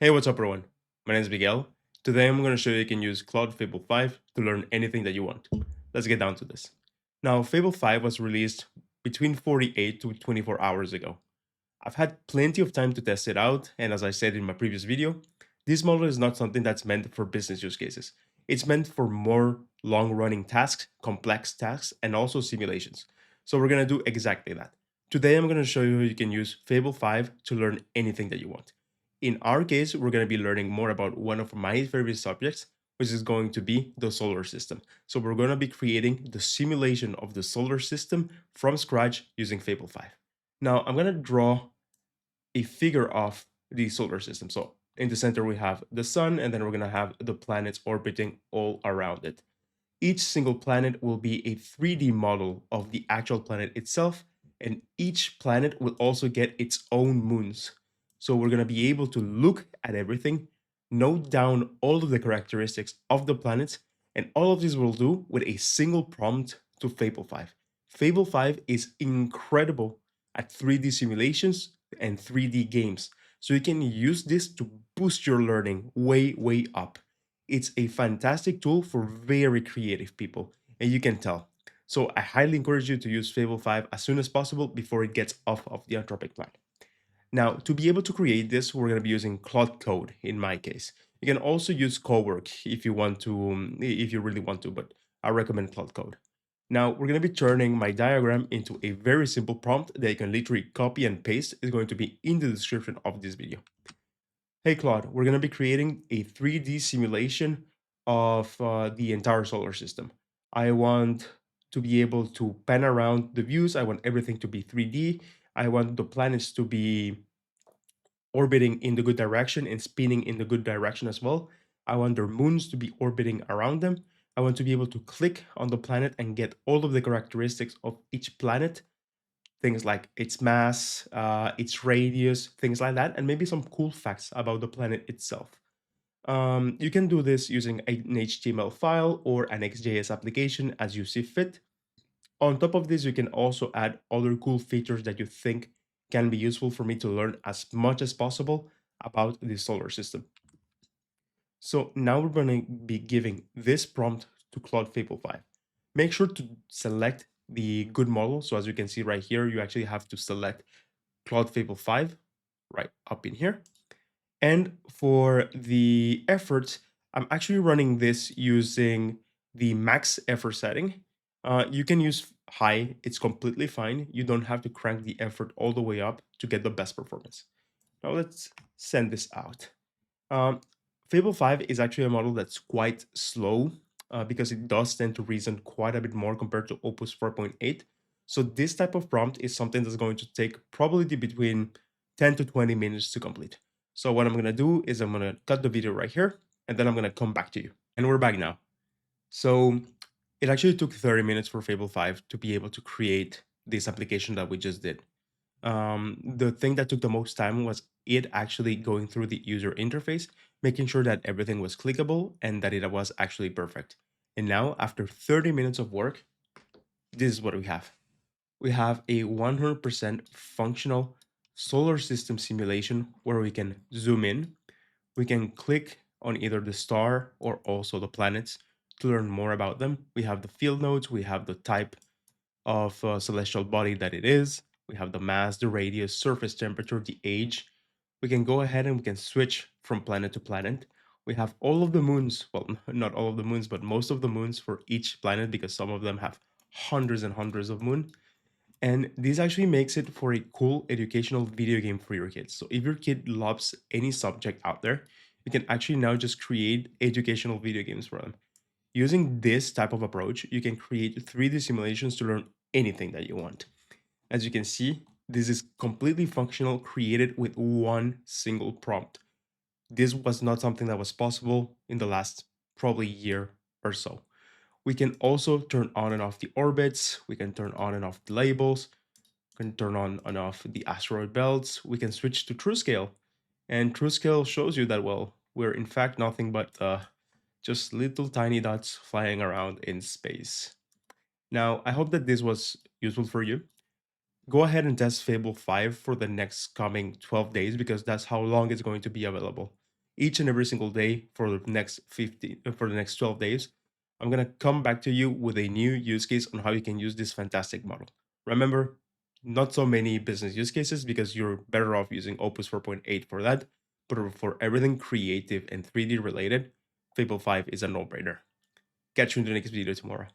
Hey, what's up everyone? My name is Miguel. Today I'm going to show you can use Claude Fable 5 to learn anything that you want. Let's get down to this. Now, Fable 5 was released between 48 to 24 hours ago. I've had plenty of time to test it out, and as I said in my previous video, this model is not something that's meant for business use cases. It's meant for more long-running tasks, complex tasks, and also simulations. So we're going to do exactly that. Today I'm going to show you how you can use Fable 5 to learn anything that you want. In our case, we're going to be learning more about one of my favorite subjects, which is going to be the solar system. So we're going to be creating the simulation of the solar system from scratch using Fable 5. Now I'm going to draw a figure of the solar system. So in the center, we have the sun, and then we're going to have the planets orbiting all around it. Each single planet will be a 3D model of the actual planet itself, and each planet will also get its own moons. So we're going to be able to look at everything, note down all of the characteristics of the planets, and all of this we'll do with a single prompt to Fable 5. Fable 5 is incredible at 3D simulations and 3D games. So you can use this to boost your learning way up. It's a fantastic tool for very creative people, and you can tell. So I highly encourage you to use Fable 5 as soon as possible before it gets off of the Anthropic plan. Now, to be able to create this, we're going to be using Claude Code in my case. You can also use Cowork if you want to, if you really want to, but I recommend Claude Code. Now, we're going to be turning my diagram into a very simple prompt that you can literally copy and paste. It's going to be in the description of this video. Hey Claude, we're going to be creating a 3D simulation of the entire solar system. I want to be able to pan around the views. I want everything to be 3D. I want the planets to be orbiting in the good direction and spinning in the good direction as well. I want their moons to be orbiting around them. I want to be able to click on the planet and get all of the characteristics of each planet, things like its mass, its radius, things like that, and maybe some cool facts about the planet itself. You can do this using an HTML file or an Next.js application as you see fit. On top of this, you can also add other cool features that you think can be useful for me to learn as much as possible about the solar system. So now we're going to be giving this prompt to Claude Fable 5. Make sure to select the good model. So as you can see right here, you actually have to select Claude Fable 5 right up in here. And for the efforts, I'm actually running this using the max effort setting. You can use high, it's completely fine. You don't have to crank the effort all the way up to get the best performance. Now let's send this out. Um, Fable 5 is actually a model that's quite slow because it does tend to reason quite a bit more compared to Opus 4.8. So this type of prompt is something that's going to take probably between 10 to 20 minutes to complete. So what I'm going to do is I'm going to cut the video right here, and then I'm going to come back to you. And we're back now. So it actually took 30 minutes for Fable 5 to be able to create this application that we just did. The thing that took the most time was it actually going through the user interface, making sure that everything was clickable and that it was actually perfect. And now, after 30 minutes of work, this is what we have. We have a 100% functional solar system simulation where we can zoom in, we can click on either the star or also the planets to learn more about them. We have the field nodes, we have the type of celestial body that it is. We have the mass, the radius, surface temperature, the age. We can go ahead and we can switch from planet to planet. We have all of the moons, well, not all of the moons, but most of the moons for each planet because some of them have hundreds and hundreds of moon. And this actually makes it for a cool educational video game for your kids. So if your kid loves any subject out there, you can actually now just create educational video games for them. Using this type of approach, you can create 3D simulations to learn anything that you want. As you can see, this is completely functional, created with one single prompt. This was not something that was possible in the last probably year or so. We can also turn on and off the orbits, we can turn on and off the labels, we can turn on and off the asteroid belts, we can switch to true scale. And true scale shows you that, well, we're in fact nothing but just little tiny dots flying around in space. Now, I hope that this was useful for you. Go ahead and test Fable 5 for the next coming 12 days because that's how long it's going to be available. each and every single day for the next 12 days, I'm going to come back to you with a new use case on how you can use this fantastic model. Remember, not so many business use cases because you're better off using Opus 4.8 for that. But for everything creative and 3D related, Fable 5 is a no-brainer. Catch you in the next video tomorrow.